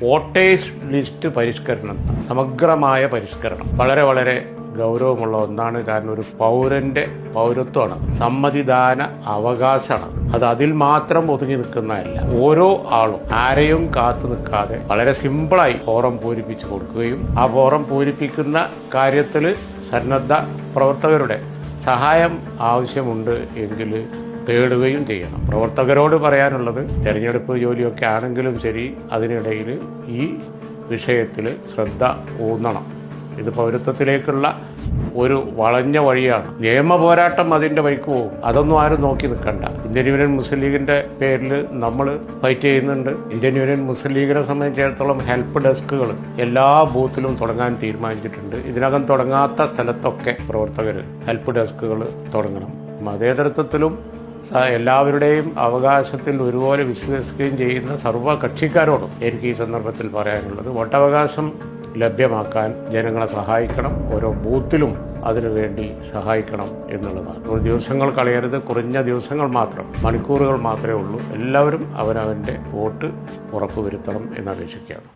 Voters list പരിഷ്കരണം, സമഗ്രമായ പരിഷ്കരണം വളരെ ഗൗരവമുള്ള ഒന്നാണ്. കാരണം ഒരു പൗരന്റെ പൗരത്വമാണ്, സമ്മതിദാന അവകാശമാണ്. അത് അതിൽ മാത്രം ഒതുങ്ങി നിൽക്കുന്നതല്ല. ഓരോ ആളും ആരെയും കാത്തു നിൽക്കാതെ വളരെ സിമ്പിളായി ഫോറം പൂരിപ്പിച്ച് കൊടുക്കുകയും ആ ഫോറം പൂരിപ്പിക്കുന്ന കാര്യത്തിൽ സന്നദ്ധ പ്രവർത്തകരുടെ സഹായം ആവശ്യമുണ്ട് എങ്കിൽ തേടുകയും ചെയ്യണം. പ്രവർത്തകരോട് പറയാനുള്ളത്, തെരഞ്ഞെടുപ്പ് ജോലിയൊക്കെ ആണെങ്കിലും ശരി, അതിനിടയിൽ ഈ വിഷയത്തിൽ ശ്രദ്ധ ഊന്നണം. ഇത് പൗരത്വത്തിലേക്കുള്ള ഒരു വളഞ്ഞ വഴിയാണ്. നിയമ പോരാട്ടം അതിൻ്റെ വഴിക്ക് പോകും. അതൊന്നും ആരും നോക്കി നിൽക്കണ്ട. ഇന്ത്യൻ യൂണിയൻ മുസ്ലിം ലീഗിൻ്റെ പേരിൽ നമ്മൾ ഫൈറ്റ് ചെയ്യുന്നുണ്ട്. ഇന്ത്യൻ യൂണിയൻ മുസ്ലിം ലീഗിനെ സംബന്ധിച്ചിടത്തോളം ഹെൽപ്പ് ഡെസ്കുകൾ എല്ലാ ബൂത്തിലും തുടങ്ങാൻ തീരുമാനിച്ചിട്ടുണ്ട്. ഇതിനകം തുടങ്ങാത്ത സ്ഥലത്തൊക്കെ പ്രവർത്തകർ ഹെൽപ്പ് ഡെസ്കുകൾ തുടങ്ങണം. മതേതരത്വത്തിലും എല്ലാവരുടെയും അവകാശത്തിൽ ഒരുപോലെ വിശ്വസിക്കുകയും ചെയ്യുന്ന സർവ്വ കക്ഷിക്കാരോടും എനിക്ക് ഈ സന്ദർഭത്തിൽ പറയാനുള്ളത്, വോട്ടവകാശം ലഭ്യമാക്കാൻ ജനങ്ങളെ സഹായിക്കണം. ഓരോ ബൂത്തിലും അതിനുവേണ്ടി സഹായിക്കണം എന്നുള്ളതാണ്. ഒരു ദിവസങ്ങൾ കളയരുത്. കുറഞ്ഞ ദിവസങ്ങൾ മാത്രം, മണിക്കൂറുകൾ മാത്രമേ ഉള്ളൂ. എല്ലാവരും അവനവൻ്റെ വോട്ട് ഉറപ്പുവരുത്തണം എന്നപേക്ഷിക്കുകയാണ്.